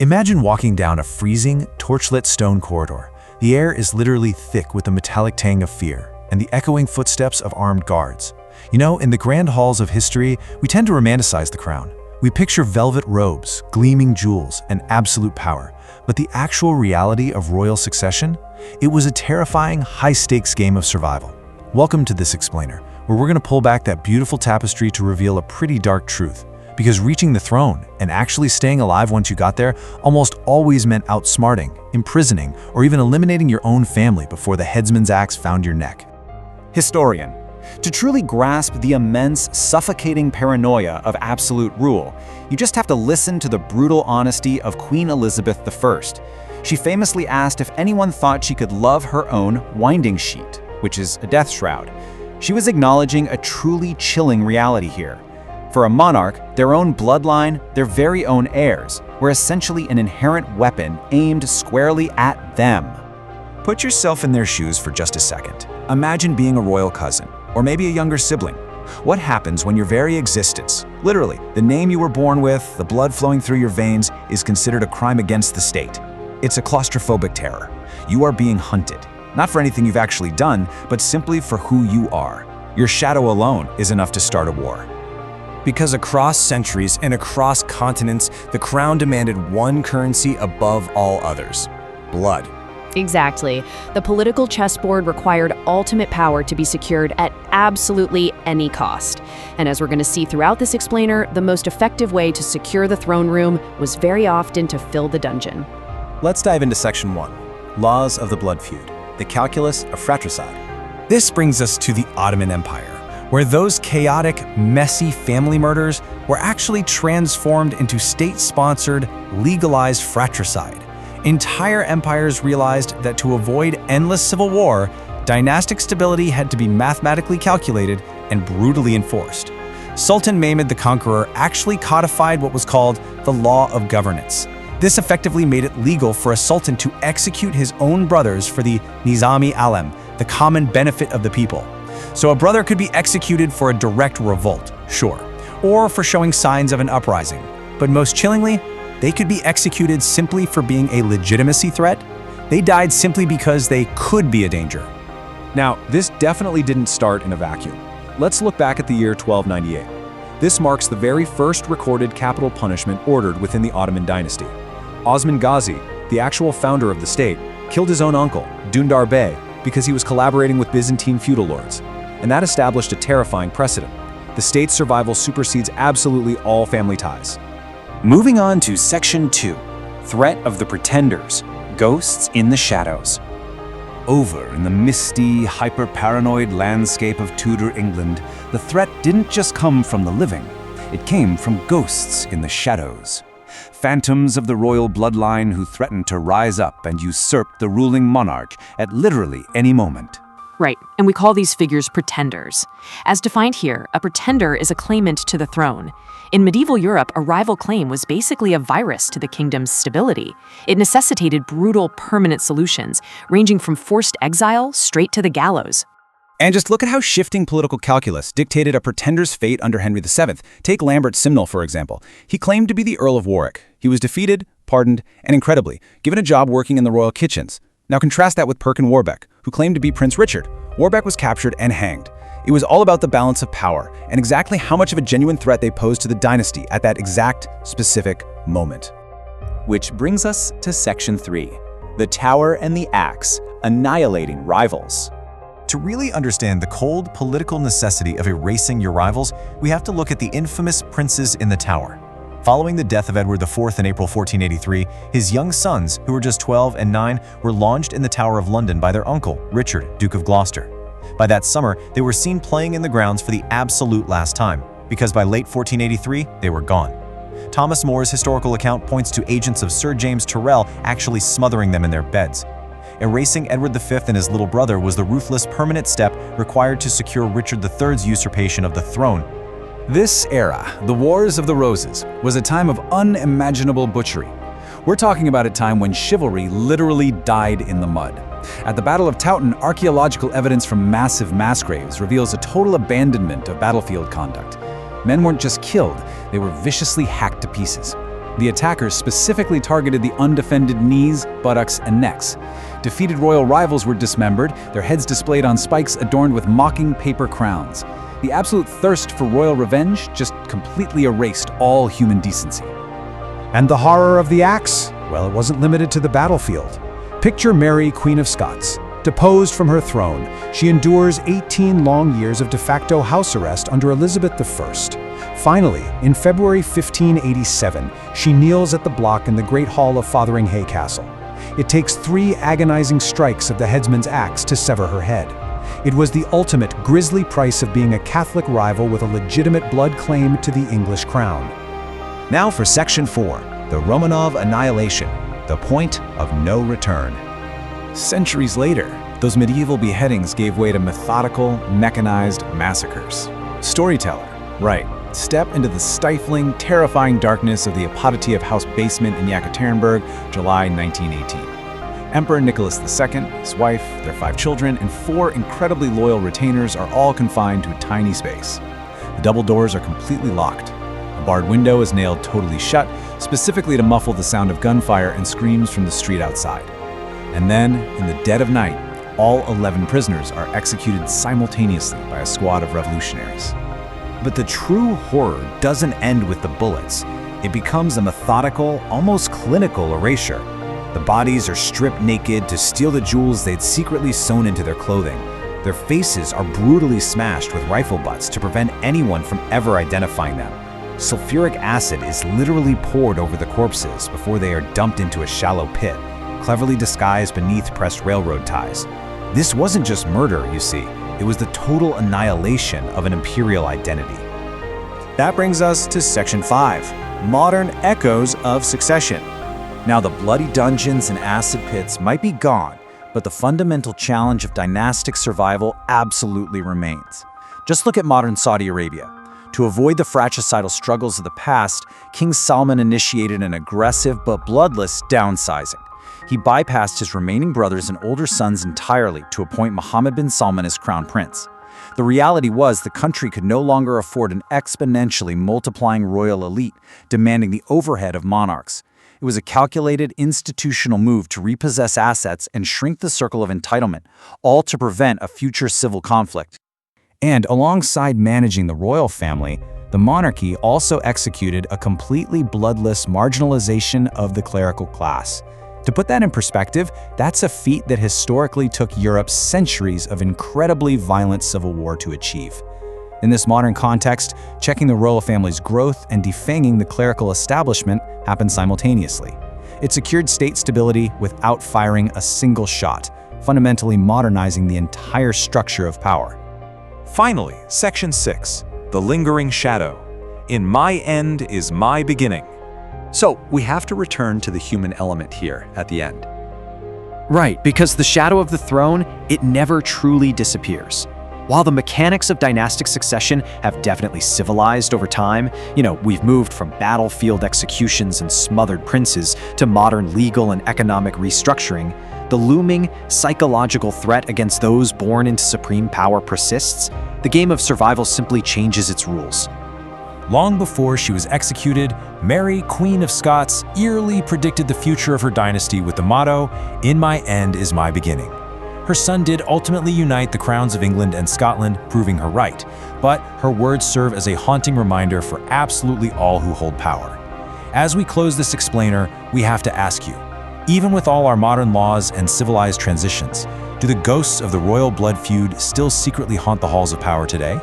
Imagine walking down a freezing, torchlit stone corridor. The air is literally thick with the metallic tang of fear and the echoing footsteps of armed guards. You know, in the grand halls of history, we tend to romanticize the crown. We picture velvet robes, gleaming jewels, and absolute power. But the actual reality of royal succession? It was a terrifying, high-stakes game of survival. Welcome to This Explainer, where we're going to pull back that beautiful tapestry to reveal a pretty dark truth. Because reaching the throne and actually staying alive once you got there almost always meant outsmarting, imprisoning, or even eliminating your own family before the headsman's axe found your neck. Historian. To truly grasp the immense, suffocating paranoia of absolute rule, you just have to listen to the brutal honesty of Queen Elizabeth I. She famously asked if anyone thought she could love her own winding sheet, which is a death shroud. She was acknowledging a truly chilling reality here. For a monarch, their own bloodline, their very own heirs, were essentially an inherent weapon aimed squarely at them. Put yourself in their shoes for just a second. Imagine being a royal cousin, or maybe a younger sibling. What happens when your very existence, literally, the name you were born with, the blood flowing through your veins, is considered a crime against the state? It's a claustrophobic terror. You are being hunted, not for anything you've actually done, but simply for who you are. Your shadow alone is enough to start a war. Because across centuries and across continents, the crown demanded one currency above all others: blood. Exactly. The political chessboard required ultimate power to be secured at absolutely any cost. And as we're going to see throughout this explainer, the most effective way to secure the throne room was very often to fill the dungeon. Let's dive into Section 1, Laws of the Blood Feud, the calculus of fratricide. This brings us to the Ottoman Empire, where those chaotic, messy family murders were actually transformed into state-sponsored, legalized fratricide. Entire empires realized that to avoid endless civil war, dynastic stability had to be mathematically calculated and brutally enforced. Sultan Mehmed the Conqueror actually codified what was called the Law of Governance. This effectively made it legal for a sultan to execute his own brothers for the Nizam-i Alem, the common benefit of the people. So a brother could be executed for a direct revolt, sure, or for showing signs of an uprising. But most chillingly, they could be executed simply for being a legitimacy threat. They died simply because they could be a danger. Now, this definitely didn't start in a vacuum. Let's look back at the year 1298. This marks the very first recorded capital punishment ordered within the Ottoman dynasty. Osman Ghazi, the actual founder of the state, killed his own uncle, Dündar Bey, because he was collaborating with Byzantine feudal lords. And that established a terrifying precedent. The state's survival supersedes absolutely all family ties. Moving on to Section 2, Threat of the Pretenders, Ghosts in the Shadows. Over in the misty, hyper-paranoid landscape of Tudor England, the threat didn't just come from the living. It came from ghosts in the shadows. Phantoms of the royal bloodline who threatened to rise up and usurp the ruling monarch at literally any moment. Right, and we call these figures pretenders. As defined here, a pretender is a claimant to the throne. In medieval Europe, a rival claim was basically a virus to the kingdom's stability. It necessitated brutal, permanent solutions, ranging from forced exile straight to the gallows. And just look at how shifting political calculus dictated a pretender's fate under Henry VII. Take Lambert Simnel, for example. He claimed to be the Earl of Warwick. He was defeated, pardoned, and incredibly, given a job working in the royal kitchens. Now contrast that with Perkin Warbeck, who claimed to be Prince Richard. Warbeck was captured and hanged. It was all about the balance of power and exactly how much of a genuine threat they posed to the dynasty at that exact, specific moment. Which brings us to Section 3, The Tower and the Axe, Annihilating Rivals. To really understand the cold political necessity of erasing your rivals, we have to look at the infamous princes in the Tower. Following the death of Edward IV in April 1483, his young sons, who were just 12 and 9, were launched in the Tower of London by their uncle, Richard, Duke of Gloucester. By that summer, they were seen playing in the grounds for the absolute last time, because by late 1483, they were gone. Thomas More's historical account points to agents of Sir James Tyrrell actually smothering them in their beds. Erasing Edward V and his little brother was the ruthless, permanent step required to secure Richard III's usurpation of the throne. This era, the Wars of the Roses, was a time of unimaginable butchery. We're talking about a time when chivalry literally died in the mud. At the Battle of Towton, archaeological evidence from massive mass graves reveals a total abandonment of battlefield conduct. Men weren't just killed, they were viciously hacked to pieces. The attackers specifically targeted the undefended knees, buttocks, and necks. Defeated royal rivals were dismembered, their heads displayed on spikes adorned with mocking paper crowns. The absolute thirst for royal revenge just completely erased all human decency. And the horror of the axe? Well, it wasn't limited to the battlefield. Picture Mary, Queen of Scots. Deposed from her throne, she endures 18 long years of de facto house arrest under Elizabeth I. Finally, in February 1587, she kneels at the block in the Great Hall of Fotheringhay Castle. It takes 3 agonizing strikes of the headsman's axe to sever her head. It was the ultimate grisly price of being a Catholic rival with a legitimate blood claim to the English crown. Now for Section 4, the Romanov Annihilation, the point of no return. Centuries later, those medieval beheadings gave way to methodical, mechanized massacres. Storyteller, right. Step into the stifling, terrifying darkness of the Apodity of House Basement in Yekaterinburg, July 1918. Emperor Nicholas II, his wife, their 5 children, and 4 incredibly loyal retainers are all confined to a tiny space. The double doors are completely locked. A barred window is nailed totally shut, specifically to muffle the sound of gunfire and screams from the street outside. And then, in the dead of night, all 11 prisoners are executed simultaneously by a squad of revolutionaries. But the true horror doesn't end with the bullets. It becomes a methodical, almost clinical erasure. The bodies are stripped naked to steal the jewels they'd secretly sewn into their clothing. Their faces are brutally smashed with rifle butts to prevent anyone from ever identifying them. Sulfuric acid is literally poured over the corpses before they are dumped into a shallow pit, cleverly disguised beneath pressed railroad ties. This wasn't just murder, you see. It was the total annihilation of an imperial identity. That brings us to Section 5, Modern Echoes of Succession. Now, the bloody dungeons and acid pits might be gone, but the fundamental challenge of dynastic survival absolutely remains. Just look at modern Saudi Arabia. To avoid the fratricidal struggles of the past, King Salman initiated an aggressive but bloodless downsizing. He bypassed his remaining brothers and older sons entirely to appoint Mohammed bin Salman as crown prince. The reality was the country could no longer afford an exponentially multiplying royal elite, demanding the overhead of monarchs. It was a calculated institutional move to repossess assets and shrink the circle of entitlement, all to prevent a future civil conflict. And alongside managing the royal family, the monarchy also executed a completely bloodless marginalization of the clerical class. To put that in perspective, that's a feat that historically took Europe centuries of incredibly violent civil war to achieve. In this modern context, checking the royal family's growth and defanging the clerical establishment happened simultaneously. It secured state stability without firing a single shot, fundamentally modernizing the entire structure of power. Finally, Section 6, the lingering shadow. In my end is my beginning. So we have to return to the human element here at the end. Right, because the shadow of the throne, it never truly disappears. While the mechanics of dynastic succession have definitely civilized over time, we've moved from battlefield executions and smothered princes to modern legal and economic restructuring, the looming psychological threat against those born into supreme power persists. The game of survival simply changes its rules. Long before she was executed, Mary, Queen of Scots, eerily predicted the future of her dynasty with the motto, "In my end is my beginning." Her son did ultimately unite the crowns of England and Scotland, proving her right, but her words serve as a haunting reminder for absolutely all who hold power. As we close this explainer, we have to ask you, even with all our modern laws and civilized transitions, do the ghosts of the royal blood feud still secretly haunt the halls of power today?